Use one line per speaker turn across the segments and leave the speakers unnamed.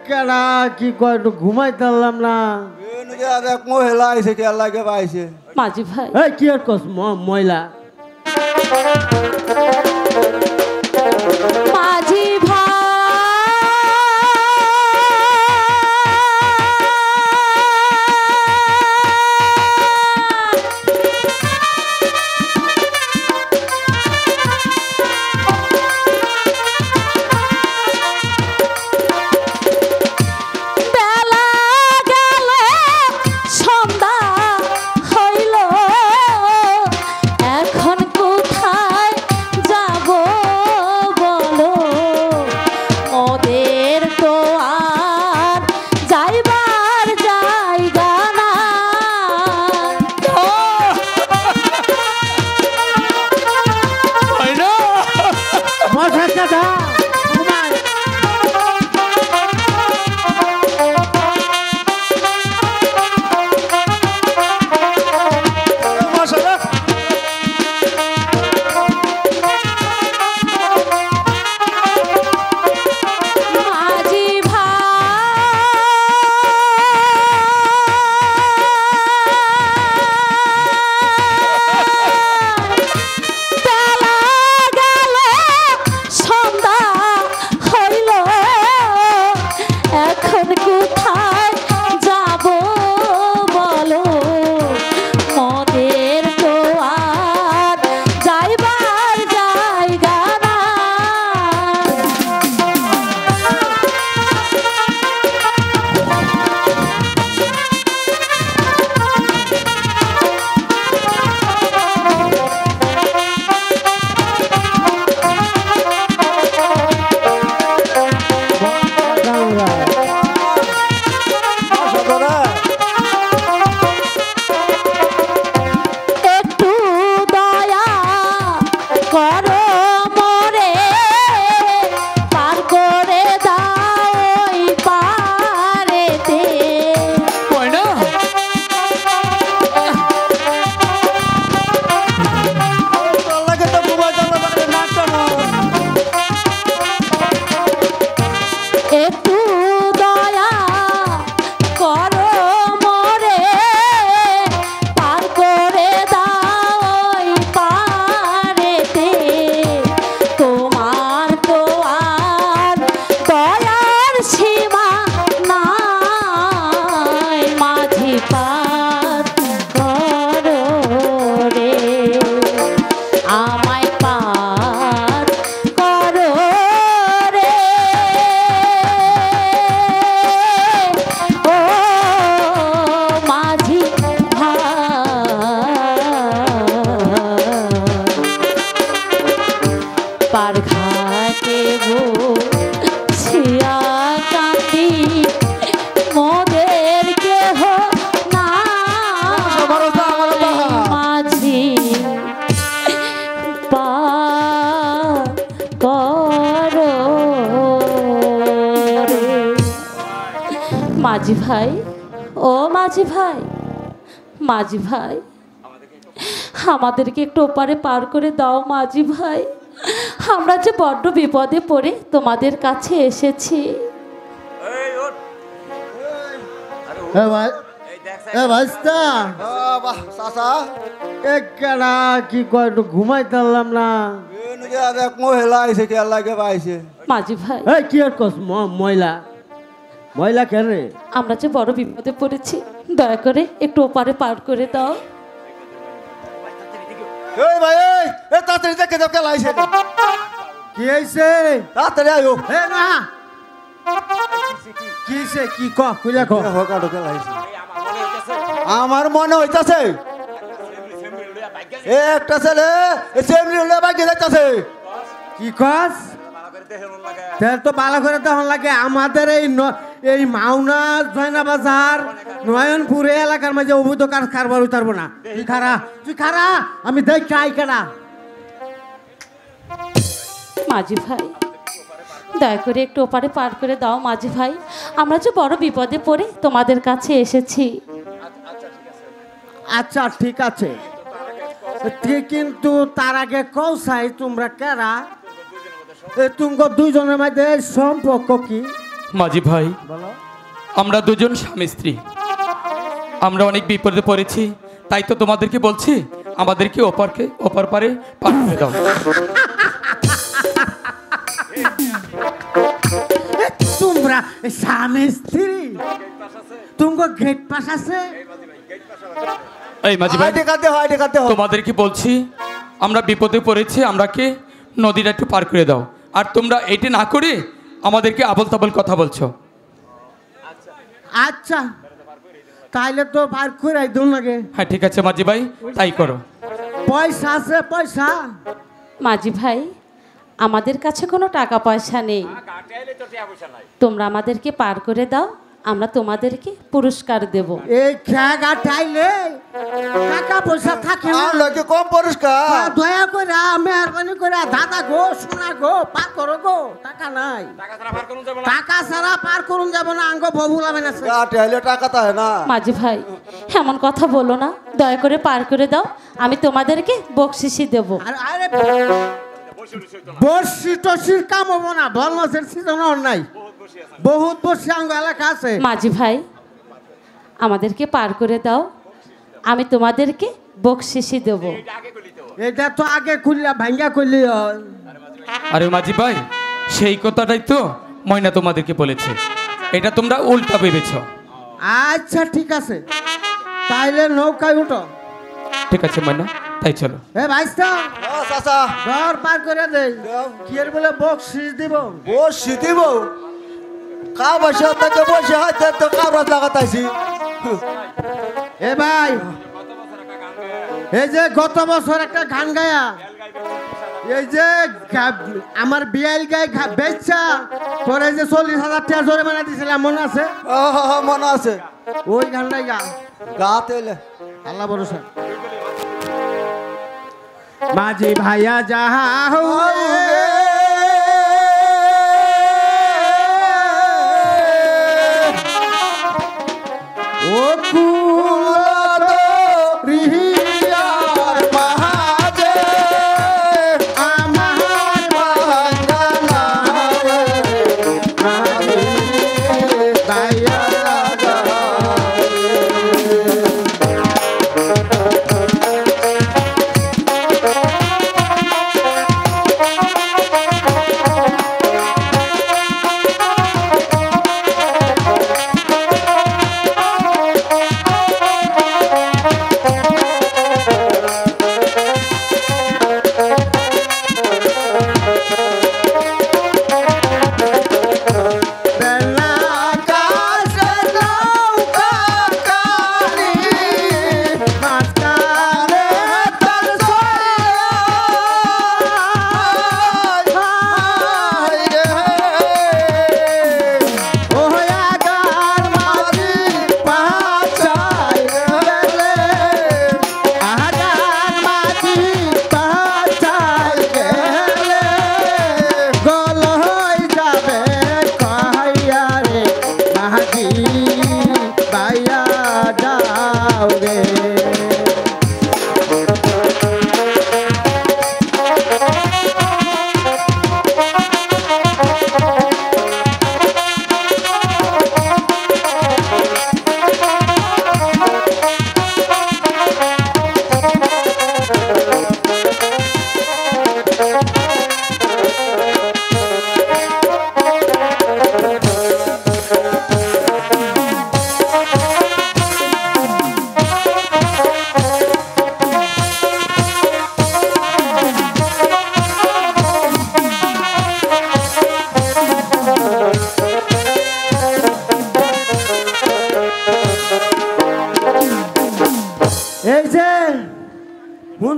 কেডা কি কয় একটু ঘুমাইতাম না
এক মহিলা আইছে কে লাগে পাইছে
মাঝি ভাই
এই কি আর কস ময়লা
মাঝি ভাই মাঝি ভাই ও মাঝি ভাই মাঝি ভাই আমাদেরকে একটু ওপারে পার করে দাও মাঝি ভাই আমরা যে বড্ড বিপদে পড়ে তোমাদের কাছে এসেছি
কি কয় একটু ঘুমাইতাম না
এক মহিলা আইছে কে লাগে পাইছে
মাঝি ভাই
কি আর কস ময়লা ময়লা কেন রে
আমরা যে বড় বিপদে পড়েছি দয়া করে একটু ওপারে পার করে দাও
এই ভাই এই তাড়াতাড়ি দেখে দাও কে লাইছে
কি হইছে
তাড়াতাড়ি আয়ো
হে না কিছে কি ক কইলা ক
হকাটো কে লাইছে আমার মনে হইতাছে একটা ছেলে এসেম্বলি হলে বাকি যাইতাছে
কি কস তেল তো ভালো করে তখন লাগে আমাদের এই মাওনা জয়না বাজার নয়নপুরে এলাকার মাঝে অবৈধ কারবার উতারবো না তুই খারা আমি দেখ চাই কেনা
মাঝি ভাই দয়া করে একটু ওপারে পার করে দাও মাঝি ভাই আমরা যে বড় বিপদে পড়ে তোমাদের কাছে এসেছি
আচ্ছা ঠিক আছে কিন্তু তার আগে কৌসাই তোমরা কেরা তুমগো দুইজনের মধ্যে সম্পর্ক কি
মাঝি ভাই,
বলো।
আমরা দুজন স্বামী স্ত্রী, আমরা অনেক বিপদে পড়েছি, তাই তো তোমাদেরকে বলছি আমাদেরকে ওপার পারে পার করে দাও।
তোমরা স্বামী স্ত্রী, তোমার গেট পাস আছে?
এই মাঝি ভাই,
দেখাতে হয়
তোমাদেরকে বলছি আমরা বিপদে পড়েছি, আমরাকে নদীটা একটু পার করে দাও, আর তোমরা এটি না করে আমাদেরকে আবল তাবল কথা বলছো।
আচ্ছা, তাইলে তো পার করে দূর লাগে।
হ্যাঁ ঠিক আছে মাঝি ভাই, তাই করো।
পয়সা আছে? পয়সা
মাঝি ভাই, আমাদের কাছে কোনো টাকা পয়সা নেই, তোমরা আমাদেরকে পার করে দাও, আমরা তোমাদেরকে পুরস্কার দেব।
এই খেগা টাইলে টাকা পয়সা থাকে না।
লোকে কম পুরস্কার।
দয়া করে মেহরবানি করে দাদা গো, সোনা গো, পার করো গো, টাকা নাই। টাকা ছাড়া পার করুন যাব না, আঙ্গ ববুলাবে না।
গাটাইলে টাকা তো হয় না।
মাঝি ভাই, এমন কথা বলো না, দয়া করে পার করে দাও, আমি তোমাদেরকে বকশিসি দেব।
আরে বর্ষি টসির কাম হবো না, বল মাছের সিজন নাই, বহুত বর্ষি আঙ্গ এলাকা আছে।
মাঝি ভাই, আমাদেরকে পার করে দাও, আমি তোমাদেরকে বকশিসি দেব।
এটা তো আগে খুললা ভাঙ্গা করলি হয়।
আরে মাঝি ভাই, সেই কথাটাই তো ময়না তোমাদেরকে বলেছে, এটা তোমরা উল্টা ভেবেছ।
আচ্ছা ঠিক আছে, তাইলে নৌকায় উঠো।
ঠিক আছে ময়না, তাই চলো।
এ ভাইস্তা,
চাচা
ঘর পার করে দে। কি এর বলে বকশিস দিব?
বসি দিব কা বসে থেকে বসে হাতে তো কাগজ লাগাতাইছি।
এ ভাই, এই যে গত বছর একটা গান গায়া, এই যে আমার বিয়াইল গায়ে বেচা পরে যে 40,000 টাকা জরিমানা দিছিলাম, মনে আছে?
মনে আছে।
ওই গানটাই গা
গাতে
আল্লাহ ভরসা। মাঝি ভাইয়া যাহা ও কুল রিহিয়ার মাঝে আমার বাঙালা মাঝি ভাইয়া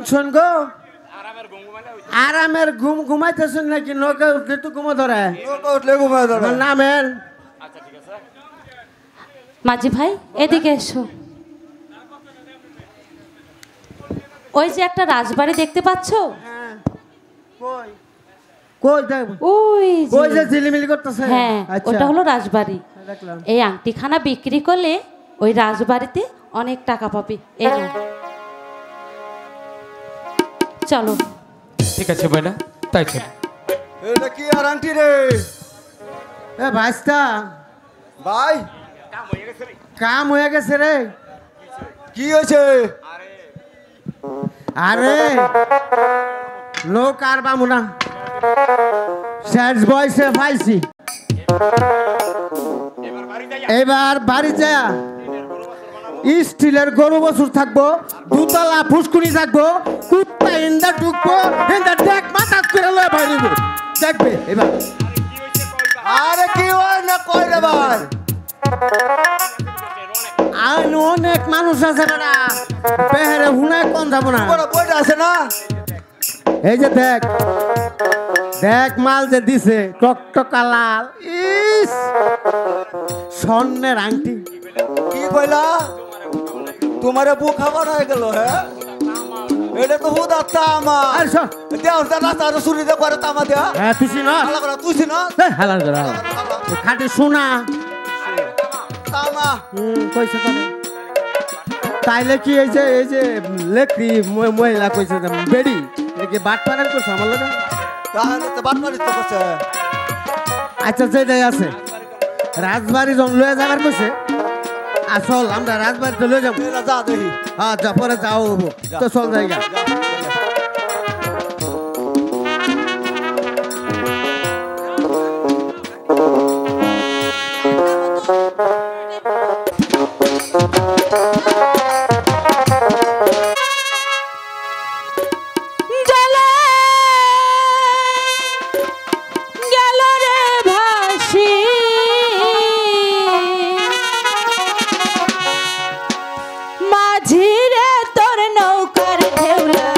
শুনছন গো, আরামের ঘুম ঘুমাইতেছেন নাকি? নৌকা উঠলে তো ঘুমো ধরে,
উঠলে ঘুমায় ধরে।
নামেন।
মাঝি ভাই, এদিকে এসো। ওই যে একটা রাজবাড়ি দেখতে পাচ্ছ,
কই কই দেখব?
ওই যে।
কই যে ঝিলিমিলি করতেছে?
হ্যাঁ,
আচ্ছা,
ওটা হলো রাজবাড়ি।
দেখলাম।
এই আংটিখানা বিক্রি করলে ওই রাজবাড়িতে অনেক টাকা পাবি। এই নাও। চলো।
ঠিক আছে ময়না, তাই চলো।
এটা কি আর আন্টি রে?
এ ভাইস্তা
ভাই
কাম হয়ে গেছে রে।
কি হয়েছে?
আরে লোক আর পাবো না, শেষ বয়সে পাইছি। এবার বাড়ি যা স্টিলের গরু বছর থাকবো, দুতলা ফুসকুনি থাকবো, কুত্তা ইন্দা ঢুকবো, ইন্দা দেখ মাথা করে লয়ে বাইরিব দেখবে। এবার
আরে কি হয় না কই রে ভাই?
আর অনেক মানুষ আছে বেটা, বেহারে হুনায় কম যাবো না।
বড় বইটা আছে না?
এই যে দেখ দেখ মাল যে দিছে টকটকা লাল, ইস স্বর্ণের আংটি।
কি কইলা? তোমারে বুক খাবার হয়ে গেল? হ্যাঁ, এটা তো হুদা তামা।
আরে সর।
দেও রাস্তা চুরি দিয়ে করে তামা দেয়া।
হ্যাঁ তুই চিন
তুই চিন
হালাল করে হালাল খাটি শোনা
তামা?
কইছে তো তাইলে কি এই যে লেখি মহিলা কইছে বেড়ি কি বাট পারান করছে আমার লোক।
তাহলে তো বাট মারিস তো করছে।
আচ্ছা যেটাই আছে রাজবাড়ি জন লয়ে যাবার কইছে, আসল আমরা রাজবাড়িতে লয়ে যাবো।
যা দেখি।
হ্যাঁ যা পরে যাও হবো তো চল জায়গা।
মাঝিরে তোর নৌকার ঢেউলা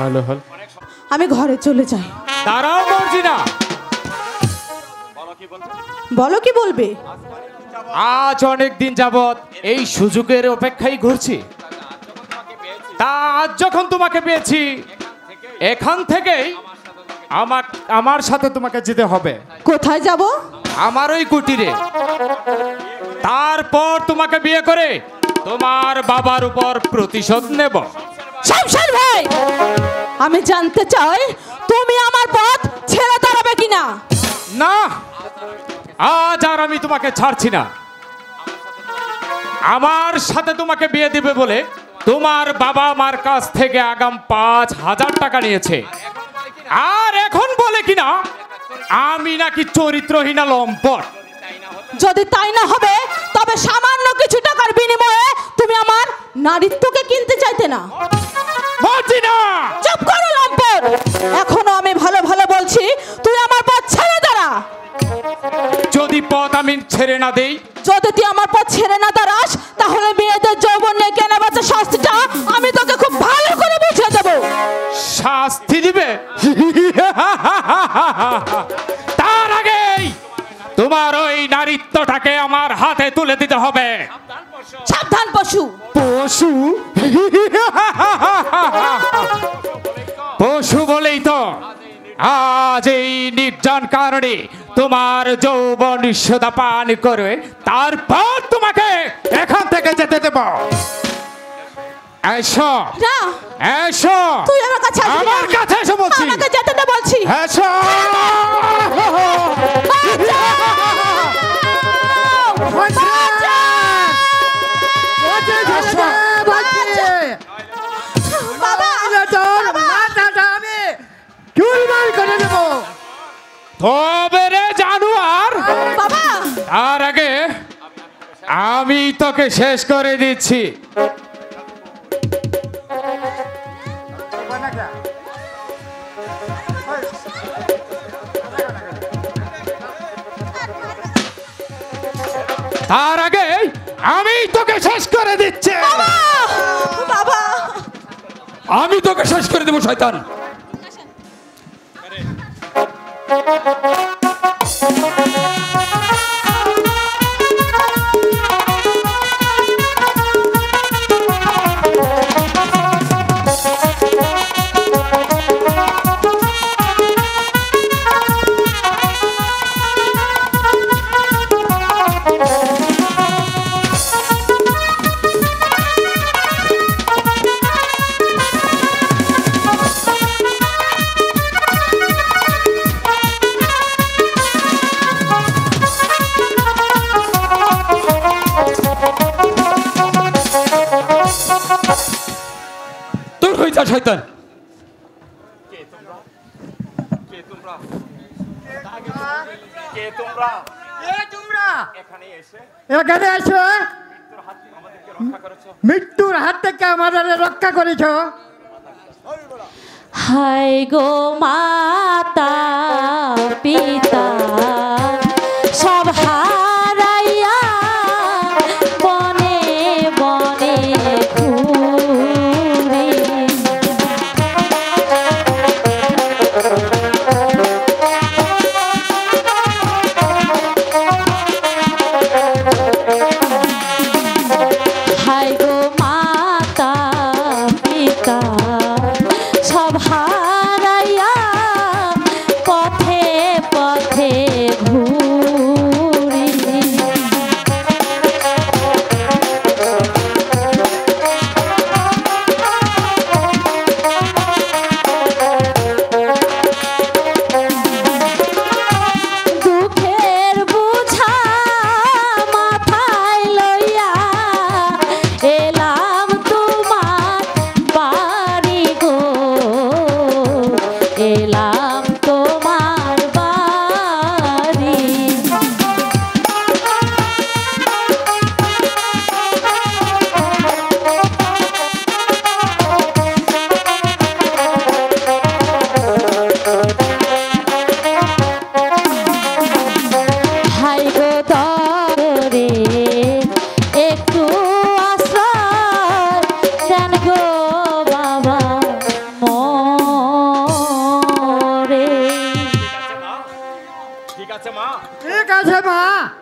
হ্যালো হ্যালো
আমি ঘরে চলে যাই।
দাঁড়াও মর্জিনা,
বলো কি বলবে?
আজ অনেক দিন যাবত এই সুযোগের অপেক্ষায় ঘুরছি। তা আজ যখন তোমাকে পেয়েছি, এখান থেকেই আমার সাথে তোমাকে যেতে হবে।
কোথায় যাব?
আমার ওই কুটিরে। তারপর তোমাকে বিয়ে করে তোমার বাবার উপর প্রতিশোধ নেব।
শামশার ভাই, আমি জানতে চাই তুমি আমার পথ ছেড়ে দাঁড়াবে কিনা।
না, আজ আর আমি তোমাকে ছাড়ছি না। আমার সাথে তোমাকে বিয়ে দিবে বলে তোমার বাবা আমার কাছ থেকে আগাম 5,000 টাকা নিয়েছে। আর এখন বলে কিনা আমি নাকি চরিত্রহীনা লম্পট।
যদি তাই না হবে তবে সামান্য কিছু টাকার বিনিময়ে তুমি আমার নারীত্বকে কিনতে চাইতে না।
বলছি না।
চুপ করো লম্পট। এখনো আমি ভালো ভালো বলছি, তুই আমার পথ ছেড়ে দাঁড়া।
যদি পথ আমি ছেড়ে না দেই?
যদি তুই আমার পথ ছেড়ে না দাঁড়াস তাহলে মেয়েদের যৌবন নিয়ে কেনা বেচা শাস্তিটা আমি তোকে খুব ভালো করে বুঝিয়ে দেব।
শাস্তি দিবে? তার আগেই তোমার ওই নারীত্বটাকে আমার হাতে তুলে দিতে হবে।
সাবধান পশু।
পশু? পশু বলেই তো আজ এই নির্জন কারণে তোমার যৌবন সদা পান করে তারপর তোমাকে এখান থেকে যেতে দেব। এসো
না,
এসো,
তুই আমার কাছে আসবি না।
আমার কাছে এসো বলছি।
আমাকে যেতে দে বলছি।
এসো। তবে রে জানোয়ার,
বাবা,
তার আগে আমি তোকে শেষ করে দিচ্ছি। তার আগে আমি তোকে শেষ করে দিচ্ছি।
বাবা,
আমি তোকে শেষ করে দেবো শয়তান। শয়তান,
এখানে এসো, মৃত্যুর হাত থেকে আমাদের রক্ষা করেছ।
হায় গো মাতা পিতা সব হারাইয়া বনে বনে ঘুরে, হায় গো মাতা পিতা সব হারাইয়া পথে পথে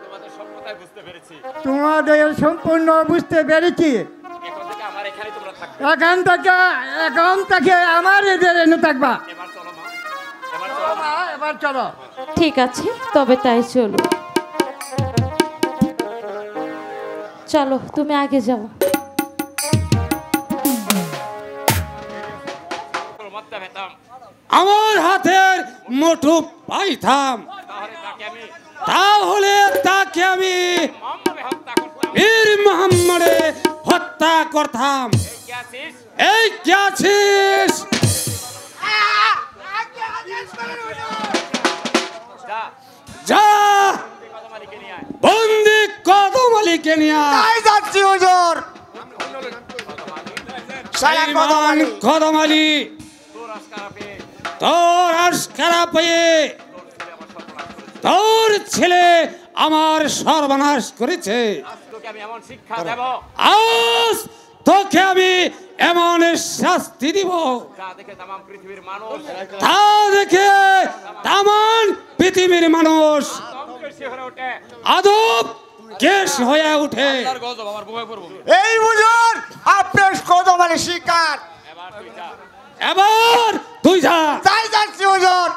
তোমাদের সব কথাই বুঝতে পেরেছি।
তোমাদের সম্পূর্ণ বুঝতে পেরেছি।
এখন থেকে আমার এখানেই তোমরা থাকবে।
এখন থেকে আমার এদের এনে থাকবা।
এবার চলো মা, এবার চলো মা।
এবার চলো।
ঠিক আছে, তবে তাই চলো। চলো, তুমি আগে যাও।
মধ্যে ভেতাম
আমার হাতের মুঠো পাইতাম,
তাহলে তাকে আমি
তাহলে তাকে আমি
মোহাম্মদে হত্যা করতাম।
বীর মোহাম্মদে হত্যা করতাম।
এই কি আছিস?
এই কি আছিস?
যা,
যা
কদমালিকে নিয়ে আয়।
বন্দি কদমালিকে নিয়ে আয়।
তাই যাচ্ছি হুজুর। শালা কদমালি।
কদমালি
তোর আজকারা পেয়ে
তোর আশকারা পেয়ে তোর ছেলে আমার সর্বনাশ করেছে।
আজ তোকে আমি এমন শিক্ষা দেব,
আজ তোকে আমি এমন শাস্তি দিব,
যা দেখে তামাম পৃথিবীর মানুষ
তা দেখে তামান পৃথিবীর মানুষ
আতঙ্কের শিহরে ওঠে।
আদব কেশ হয়ে উঠে।
তার গজব আমার বুকে পড়বো।
এই হুজুর আপনার কদমালি শিকার।
এবার তুই যা।
এবার তুই যা।
তাই যাচ্ছি হুজুর।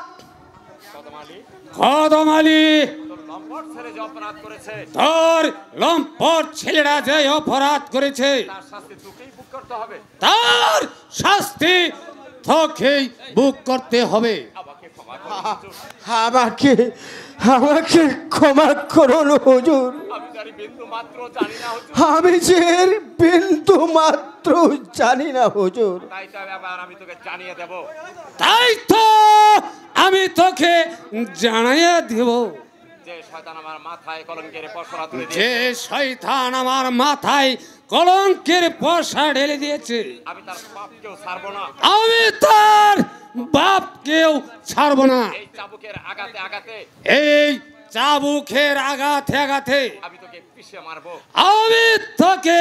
কদমালি,
কদমালি
তোর লম্পট ছেলে যে অপরাধ করেছে,
তোর লম্পট ছেলেরা যে অপরাধ করেছে
তার শাস্তি তোকেই ভোগ করতে হবে।
তার শাস্তি তোকেই বুক করতে হবে।
আমাকে ক্ষমা করুন।
আমাকে আমাকে ক্ষমা করুন হুজুর।
আমি জানি বিন্দু মাত্র জানি না হুজুর।
আমি যে এর বিন্দু মাত্র জানি না হুজুর।
তাই তো এবার আমি তোকে জানিয়ে দেব।
তাই তো আমি তোকে জানাইয়া দিব,
যে শয়তান আমার মাথায় কলঙ্কের পরশরা তুলে
যে
দিয়েছে,
শয়তান আমার মাথায় কলঙ্কের পয়সা ঢেলে দিয়েছে,
আমি তার পাপকেও ছাড়বো না।
আমি তার বাপকেও ছাড়ব না।
এই চাবুকের আঘাতে আঘাতে
এই চাবুকের আঘাতে আঘাতে
আমি তোকে পিষে মারবো।
আমি তোকে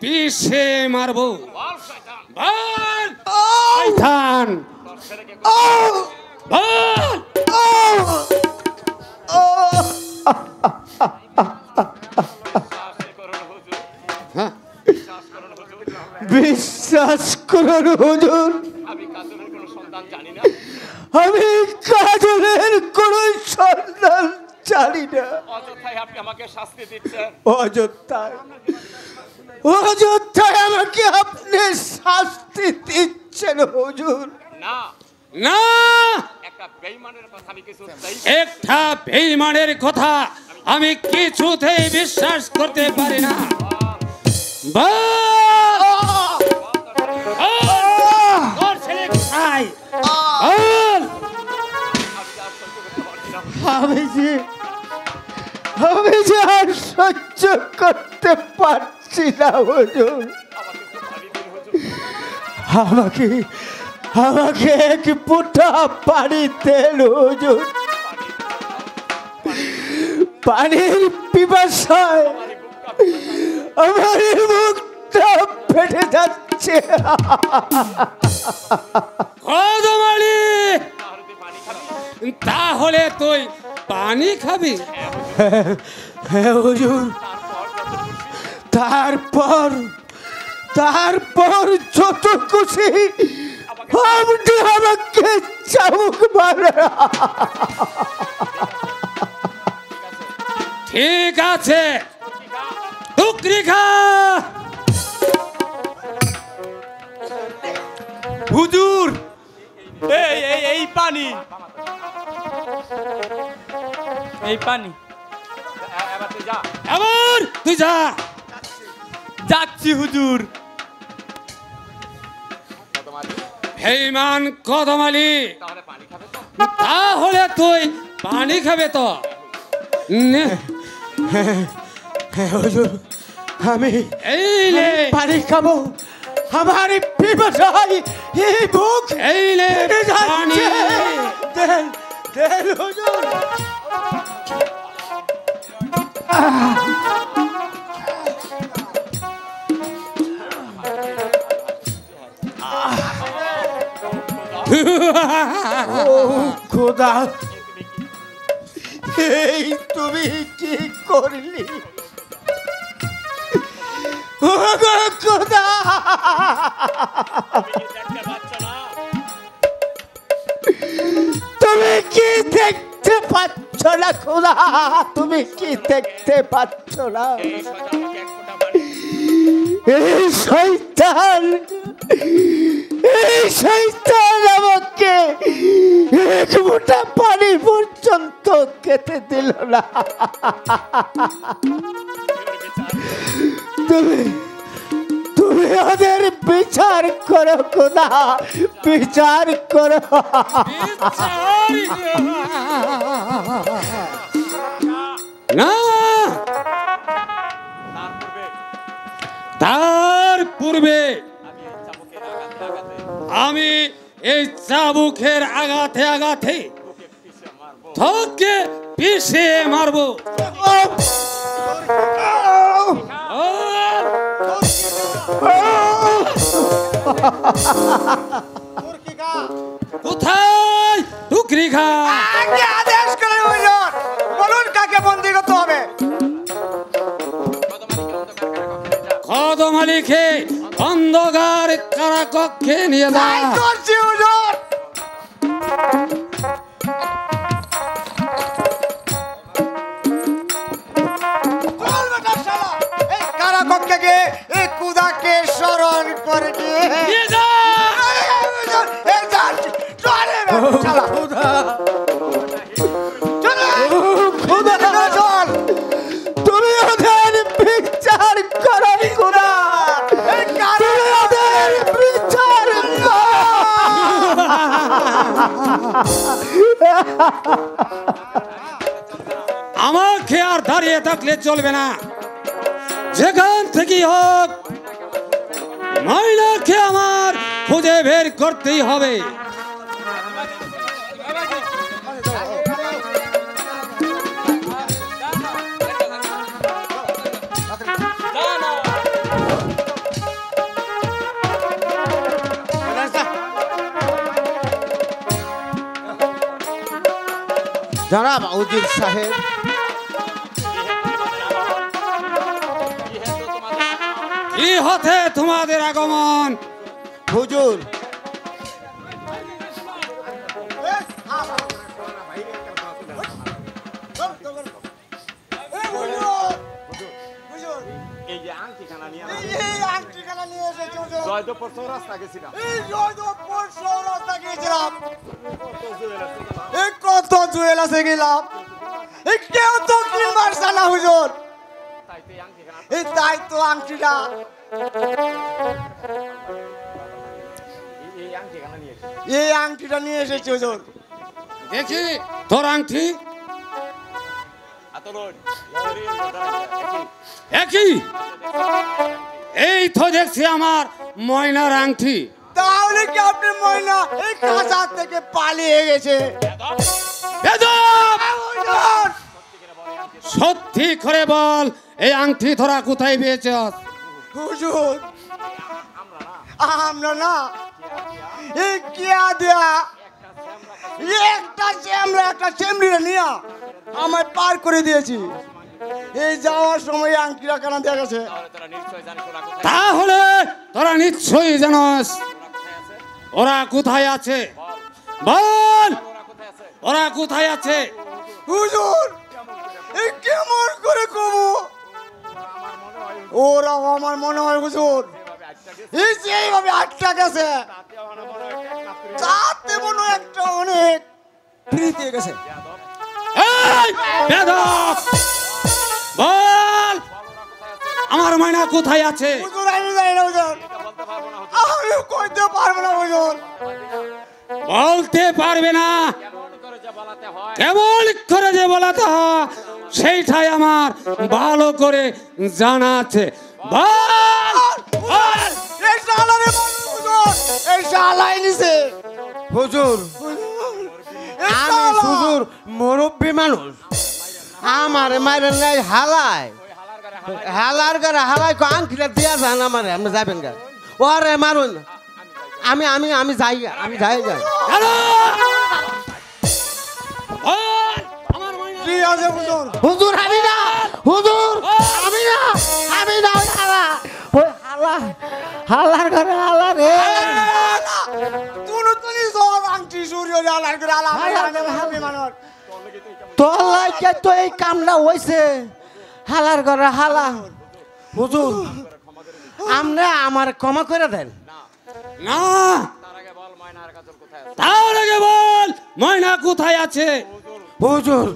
পিষে মারবো।
বল শয়তান,
বল শয়তান,
তোর ছেলেকে
বল।
বিশ্বাস করুন হুজুর,
হ্যাঁ,
বিশ্বাস করুন হুজুর।
বিশ্বাস করুন হুজুর।
আমি কাজলের কোনো সন্তান জানি না।
আমি কাজলের কোন সন্ধান জানি না।
অযথাই আপনি আমাকে শাস্তি দিচ্ছেন।
অযোধ্যায় অযোধ্যায় আমাকে আপনি শাস্তি দিচ্ছেন হুজুর।
না,
না,
একটা বেঈমানের কথা আমি কিছুতেই
একটা বেঈমানের কথা আমি কিছুতেই বিশ্বাস করতে পারি না। বল, তোর ছেলে কোথায়? বল।
আমি যে আর সহ্য করতে পারছি না হুজুর। আমাকে আমাকে এক ফুটা পানি দেন হুজুর। পানির পিপাসায় আমার মুখটা ফেটে যাচ্ছে।
কদমালি, তাহলে তুই পানি খাবি?
হ্যাঁ হুজুর। তারপর যত খুশি আপনি আমাকে চাবুক মারা।
ঠিক আছে, টুকরি খা।
হুজুর, এই পানি, এই পানি।
এবার তুই যা।
এবার তুই যা।
যাচ্ছি হুজুর।
বেঈমান কদমালি,
তাহলে পানি খাবে তো?
তাহলে তুই পানি খাবে তো? নে,
হ্যাঁ হুজুর, আমি
এই নে,
পানি খাবো। আমার পিপাসায় এই বুক
এই নে
ফেটে
পানি।
যাচ্ছে। দেন হুজুর। ও খোদা,
এই তুমি কি করলি ওগো খোদা তুমি কি দেখতে পাচ্ছ না খোদা তুমি কি দেখতে পাচ্ছ না এই শয়তান আমাকে এক মুঠা পানি পর্যন্ত খেতে দিল না তুমি ওদের বিচার করো খোদা বিচার করো
না, তার পূর্বে আমি এই চাবুকের আঘাতে আঘাতে তোকে পিষে মারবো। কোথায় টুকরি খা?
আদেশ করে বলুন কাকে বন্দি করতে হবে।
কদম আলীকে অন্ধকার কারাকক্ষে নিয়ে
তাই
দাও।
করছি হুজুর। চল বেটা শালা, এই কারাকক্ষে গিয়ে এই কুদাকে স্মরণ করে গিয়ে
নিয়ে যা।
এই যান, চলে বেটা শালা। চলে, চল। তুমি ওদের বিচার করো খোদা। তুমি ওদের বিচার করো।
আমাকে আর দাঁড়িয়ে থাকলে চলবে না, যেখান থেকে হোক মহিলাকে আমার খুঁজে বের করতেই হবে।
জনাব উজির সাহেব,
কি হতে তোমাদের আগমন?
হুজুর কত জুয়েল আছে গেলাম, কেউ তো কি মারছে না হুজুর। এই তাই তো আংটিটা, এই আংটিটা নিয়ে এসেছি হুজুর।
দেখি তোর আংটি। একই, এই তো দেখছি আমার ময়নার আংটি।
তাহলে কি আপনি ময়না এই কাঁচা থেকে পালিয়ে গেছে? হুজুর,
সত্যি করে বল, এই আংটি তোরা কোথায় পেয়েছস?
হুজুর আমরা না এই কিয়া দেয়া একটা চেমড়িরে নিয়ে আমায় পার করে দিয়েছি। এই যাওয়ার সময় আংটিটা কেন দেখা গেছে।
তাহলে তোরা নিশ্চয়ই জানস ওরা কোথায় আছে। বল, ওরা কোথায় আছে?
হুজুর এই কেমন করে কমু, ওরা আমার মনে হয় হুজুর এই যে এইভাবে আটটা গেছে, তাতে মনে হয় একটা অনেক ফ্রিতে গেছে।
এই বেদক, বল আমার ময়না কোথায় আছে?
হুজুর আমি জানি না হুজুর, আমি কইতে পারবো না হুজুর।
বলতে পারবে না? কেমন করে যে বলাতে হয় সেইটাই আমার ভালো করে জানা আছে। বল, বল।
এই শালারে মারুন হুজুর, এই শালাই নিছে
হুজুর আমি হুজুর মুরব্বী মানুষ, আমার মায়ের নাই হালাই হালার গারে হালাই কো আংটিটা দিয়া যান আমারে, আপনি যাবেন গা ওরে মারুন। আমি আমি আমি যাই
বল, আমার ময়না
জি আছে হুজুর
হুজুর আমি না হুজুর আমি না ওই হালা ওই হালা হালার ঘরে হালা রে
তুমি সব আংটি চুরি হয়ে আলার করে আলা আমি মানুষ
তোর লাগে তো এই কামটা হইছে হালার ঘরে হালা হুজুর আমরা আমার ক্ষমা করে দেন
না তার আগে বল ময়না কোথায় আছে
হুজুর